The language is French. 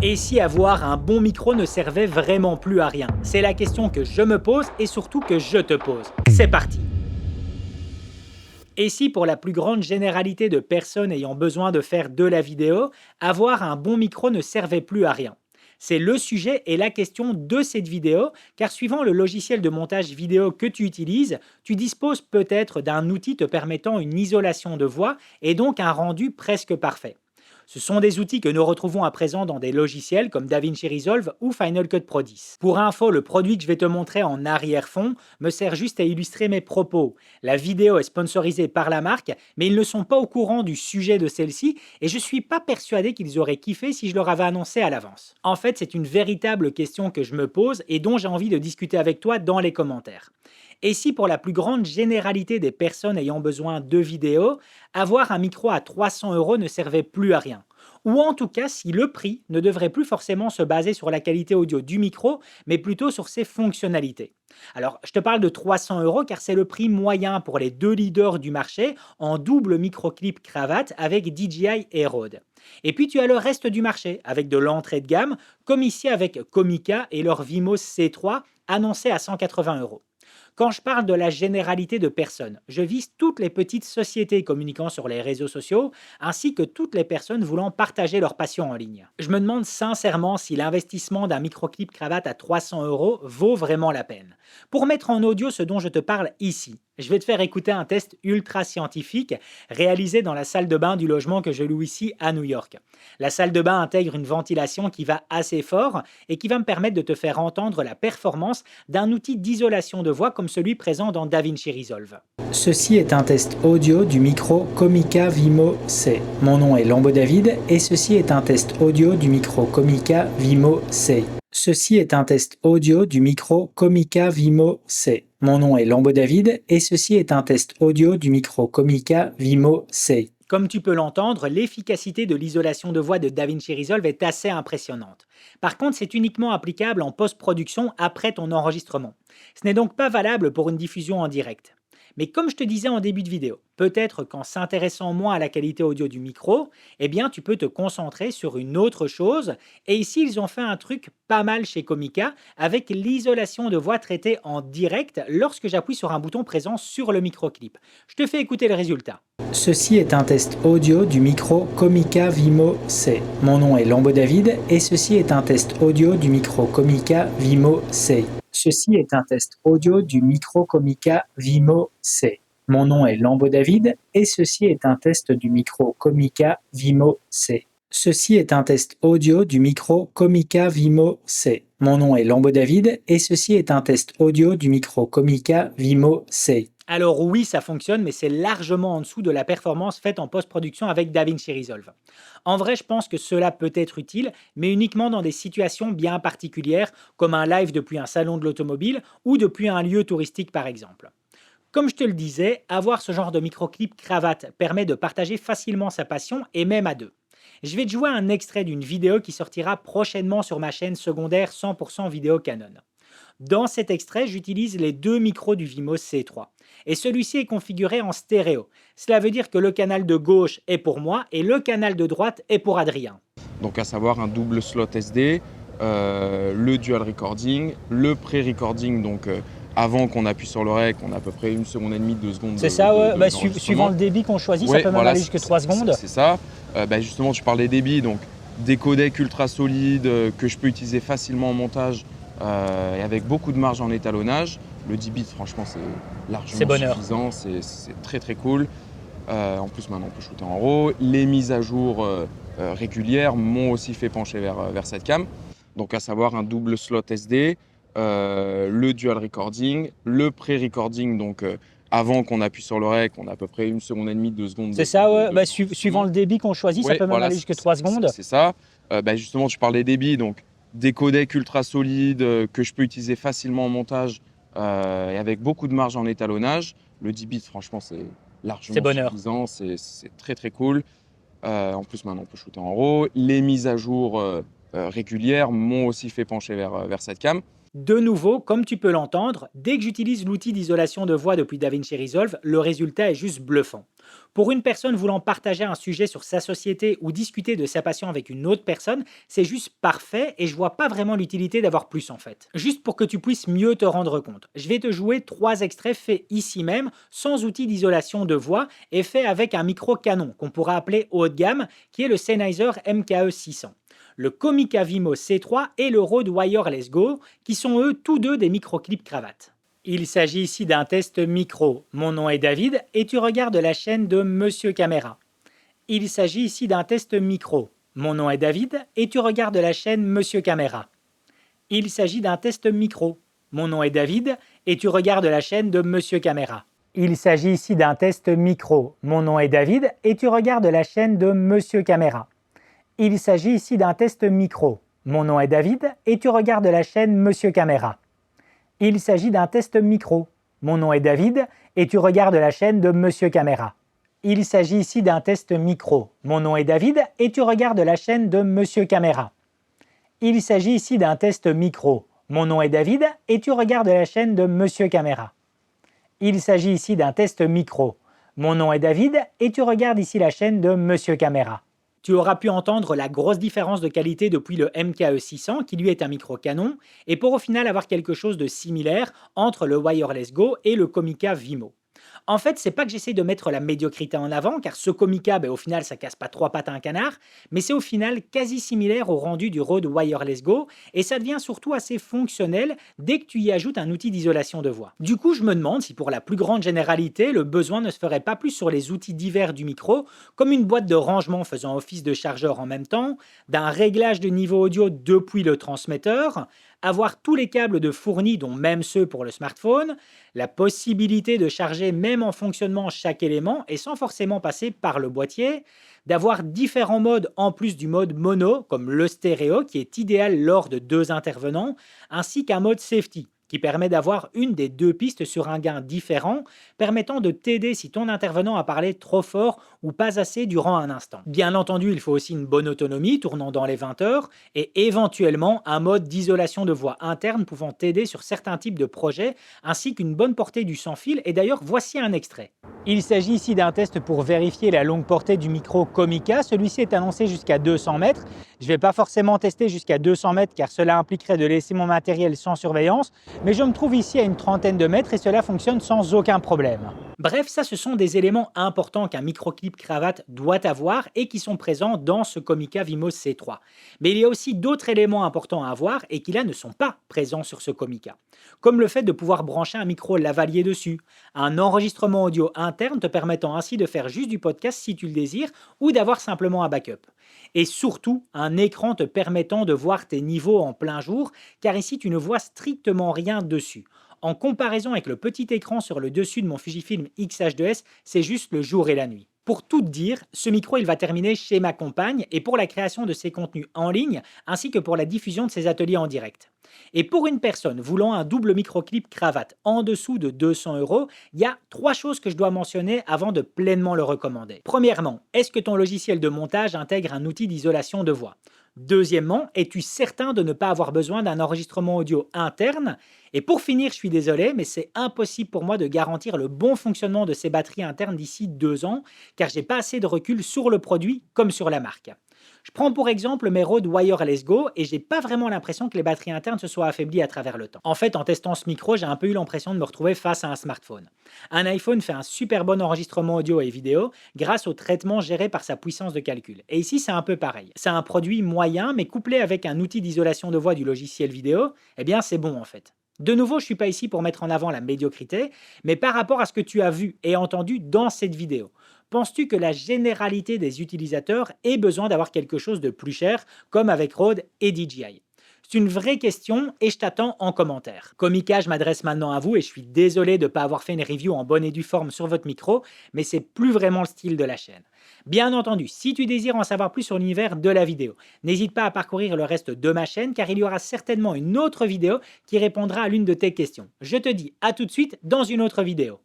Et si avoir un bon micro ne servait vraiment plus à rien? C'est la question que je me pose et surtout que je te pose. C'est parti! Et si pour la plus grande généralité de personnes ayant besoin de faire de la vidéo, avoir un bon micro ne servait plus à rien? C'est le sujet et la question de cette vidéo, car suivant le logiciel de montage vidéo que tu utilises, tu disposes peut-être d'un outil te permettant une isolation de voix et donc un rendu presque parfait. Ce sont des outils que nous retrouvons à présent dans des logiciels comme DaVinci Resolve ou Final Cut Pro 10. Pour info, le produit que je vais te montrer en arrière-fond me sert juste à illustrer mes propos. La vidéo est sponsorisée par la marque, mais ils ne sont pas au courant du sujet de celle-ci et je suis pas persuadé qu'ils auraient kiffé si je leur avais annoncé à l'avance. En fait, c'est une véritable question que je me pose et dont j'ai envie de discuter avec toi dans les commentaires. Et si pour la plus grande généralité des personnes ayant besoin de vidéos, avoir un micro à 300 € ne servait plus à rien? Ou en tout cas, si le prix ne devrait plus forcément se baser sur la qualité audio du micro, mais plutôt sur ses fonctionnalités. Alors, je te parle de 300 € car c'est le prix moyen pour les deux leaders du marché en double microclip cravate avec DJI et Rode. Et puis tu as le reste du marché avec de l'entrée de gamme, comme ici avec Comica et leur Vimos C3 annoncé à 180 €. Quand je parle de la généralité de personnes, je vise toutes les petites sociétés communiquant sur les réseaux sociaux, ainsi que toutes les personnes voulant partager leur passion en ligne. Je me demande sincèrement si l'investissement d'un microclip cravate à 300 € vaut vraiment la peine. Pour mettre en audio ce dont je te parle ici, je vais te faire écouter un test ultra scientifique réalisé dans la salle de bain du logement que je loue ici à New York. La salle de bain intègre une ventilation qui va assez fort et qui va me permettre de te faire entendre la performance d'un outil d'isolation de voix comme celui présent dans DaVinci Resolve. Ceci est un test audio du micro Comica Vimo C. Mon nom est Lambeau David et ceci est un test audio du micro Comica Vimo C. Ceci est un test audio du micro Comica Vimo C. Mon nom est Lambeau David et ceci est un test audio du micro Comica Vimo C. Comme tu peux l'entendre, l'efficacité de l'isolation de voix de DaVinci Resolve est assez impressionnante. Par contre, c'est uniquement applicable en post-production après ton enregistrement. Ce n'est donc pas valable pour une diffusion en direct. Mais comme je te disais en début de vidéo, peut-être qu'en s'intéressant moins à la qualité audio du micro, eh bien tu peux te concentrer sur une autre chose. Et ici, ils ont fait un truc pas mal chez Comica avec l'isolation de voix traitée en direct lorsque j'appuie sur un bouton présent sur le microclip. Je te fais écouter le résultat. Ceci est un test audio du micro Comica Vimo C. Mon nom est Lambeau David et ceci est un test audio du micro Comica Vimo C. Ceci est un test audio du micro Comica Vimo C. Mon nom est Lambeau David et ceci est un test du micro Comica Vimo C. Ceci est un test audio du micro Comica Vimo C. Mon nom est Lambeau David et ceci est un test audio du micro Comica Vimo C. Alors oui, ça fonctionne, mais c'est largement en dessous de la performance faite en post-production avec DaVinci Resolve. En vrai, je pense que cela peut être utile, mais uniquement dans des situations bien particulières, comme un live depuis un salon de l'automobile ou depuis un lieu touristique par exemple. Comme je te le disais, avoir ce genre de microclip cravate permet de partager facilement sa passion et même à deux. Je vais te jouer un extrait d'une vidéo qui sortira prochainement sur ma chaîne secondaire 100% vidéo Canon. Dans cet extrait, j'utilise les deux micros du Vimos C3 et celui-ci est configuré en stéréo. Cela veut dire que le canal de gauche est pour moi et le canal de droite est pour Adrien. Donc à savoir un double slot SD, le dual recording, le pré-recording, donc avant qu'on appuie sur le rec, on a à peu près 1 seconde et demie, 2 secondes. C'est ça, ouais. Suivant le débit qu'on choisit, ça peut même aller jusqu'à 3 secondes. C'est ça. Justement, tu parles des débits, donc des codecs ultra solides que je peux utiliser facilement en montage et avec beaucoup de marge en étalonnage. Le 10 bits, franchement, c'est largement suffisant, c'est très très cool. En plus, maintenant, on peut shooter en RAW. Les mises à jour régulières m'ont aussi fait pencher vers cette cam. Donc, à savoir un double slot SD, le dual recording, le pré-recording, donc avant qu'on appuie sur le rec, on a à peu près 1 seconde et demie, 2 secondes. C'est ça, ouais. Suivant le débit qu'on choisit, ça peut même aller jusqu'à 3 secondes. C'est ça. Justement, tu parles des débits, donc des codecs ultra solides que je peux utiliser facilement en montage et avec beaucoup de marge en étalonnage. Le 10 bits, franchement, c'est largement suffisant, c'est très très cool. En plus, maintenant, on peut shooter en RAW. Les mises à jour régulières m'ont aussi fait pencher vers cette cam. De nouveau, comme tu peux l'entendre, dès que j'utilise l'outil d'isolation de voix depuis DaVinci Resolve, le résultat est juste bluffant. Pour une personne voulant partager un sujet sur sa société ou discuter de sa passion avec une autre personne, c'est juste parfait et je vois pas vraiment l'utilité d'avoir plus en fait. Juste pour que tu puisses mieux te rendre compte, je vais te jouer 3 extraits faits ici même, sans outil d'isolation de voix et faits avec un micro canon qu'on pourra appeler haut de gamme, qui est le Sennheiser MKE 600. Le Comica Vimo C3 et le Rode Wireless Go, qui sont eux tous deux des microclips cravates. Il s'agit ici d'un test micro. Mon nom est David et tu regardes la chaîne de Monsieur Caméra. Il s'agit ici d'un test micro. Mon nom est David et tu regardes la chaîne Monsieur Caméra. Il s'agit d'un test micro. Mon nom est David et tu regardes la chaîne de Monsieur Caméra. Il s'agit ici d'un test micro. Mon nom est David et tu regardes la chaîne de Monsieur Caméra. Il s'agit ici d'un test micro. Mon nom est David et tu regardes la chaîne Monsieur Caméra. Il s'agit d'un test micro. Mon nom est David et tu regardes la chaîne de Monsieur Caméra. Il s'agit ici d'un test micro. Mon nom est David et tu regardes la chaîne de Monsieur Caméra. Il s'agit ici d'un test micro. Mon nom est David et tu regardes la chaîne de Monsieur Caméra. Il s'agit ici d'un test micro. Mon nom est David et tu regardes ici la chaîne de Monsieur Caméra. Tu auras pu entendre la grosse différence de qualité depuis le MKE 600 qui lui est un micro canon et pour au final avoir quelque chose de similaire entre le Wireless Go et le Comica Vimo. En fait, c'est pas que j'essaie de mettre la médiocrité en avant, car ce Comica, au final, ça casse pas 3 pattes à un canard, mais c'est au final quasi similaire au rendu du Rode Wireless Go, et ça devient surtout assez fonctionnel dès que tu y ajoutes un outil d'isolation de voix. Du coup, je me demande si pour la plus grande généralité, le besoin ne se ferait pas plus sur les outils divers du micro, comme une boîte de rangement faisant office de chargeur en même temps, d'un réglage de niveau audio depuis le transmetteur, avoir tous les câbles de fournis, dont même ceux pour le smartphone, la possibilité de charger même en fonctionnement chaque élément et sans forcément passer par le boîtier, d'avoir différents modes en plus du mode mono, comme le stéréo qui est idéal lors de 2 intervenants, ainsi qu'un mode safety qui permet d'avoir une des 2 pistes sur un gain différent, permettant de t'aider si ton intervenant a parlé trop fort ou pas assez durant un instant. Bien entendu, il faut aussi une bonne autonomie, tournant dans les 20 heures, et éventuellement un mode d'isolation de voix interne pouvant t'aider sur certains types de projets, ainsi qu'une bonne portée du sans-fil, et d'ailleurs voici un extrait. Il s'agit ici d'un test pour vérifier la longue portée du micro Comica, celui-ci est annoncé jusqu'à 200 mètres. Je ne vais pas forcément tester jusqu'à 200 mètres car cela impliquerait de laisser mon matériel sans surveillance, mais je me trouve ici à une trentaine de mètres et cela fonctionne sans aucun problème. Bref, ça ce sont des éléments importants qu'un microclip cravate doit avoir et qui sont présents dans ce Comica Vimo C3. Mais il y a aussi d'autres éléments importants à avoir et qui là ne sont pas présents sur ce Comica. Comme le fait de pouvoir brancher un micro lavalier dessus, un enregistrement audio interne te permettant ainsi de faire juste du podcast si tu le désires ou d'avoir simplement un backup. Et surtout, un écran te permettant de voir tes niveaux en plein jour, car ici tu ne vois strictement rien dessus. En comparaison avec le petit écran sur le dessus de mon Fujifilm X-H2S, c'est juste le jour et la nuit. Pour tout te dire, ce micro il va terminer chez ma compagne et pour la création de ses contenus en ligne, ainsi que pour la diffusion de ses ateliers en direct. Et pour une personne voulant un double microclip cravate en dessous de 200 €, il y a 3 choses que je dois mentionner avant de pleinement le recommander. Premièrement, est-ce que ton logiciel de montage intègre un outil d'isolation de voix? Deuxièmement, es-tu certain de ne pas avoir besoin d'un enregistrement audio interne? Et pour finir, je suis désolé, mais c'est impossible pour moi de garantir le bon fonctionnement de ces batteries internes d'ici 2 ans, car j'ai pas assez de recul sur le produit comme sur la marque. Je prends pour exemple mes Rode Wireless Go et j'ai pas vraiment l'impression que les batteries internes se soient affaiblies à travers le temps. En fait, en testant ce micro, j'ai un peu eu l'impression de me retrouver face à un smartphone. Un iPhone fait un super bon enregistrement audio et vidéo grâce au traitement géré par sa puissance de calcul. Et ici, c'est un peu pareil. C'est un produit moyen, mais couplé avec un outil d'isolation de voix du logiciel vidéo, eh bien c'est bon en fait. De nouveau, je ne suis pas ici pour mettre en avant la médiocrité, mais par rapport à ce que tu as vu et entendu dans cette vidéo, penses-tu que la généralité des utilisateurs ait besoin d'avoir quelque chose de plus cher, comme avec Rode et DJI? C'est une vraie question et je t'attends en commentaire. Comica, je m'adresse maintenant à vous et je suis désolé de ne pas avoir fait une review en bonne et due forme sur votre micro, mais c'est plus vraiment le style de la chaîne. Bien entendu, si tu désires en savoir plus sur l'univers de la vidéo, n'hésite pas à parcourir le reste de ma chaîne car il y aura certainement une autre vidéo qui répondra à l'une de tes questions. Je te dis à tout de suite dans une autre vidéo.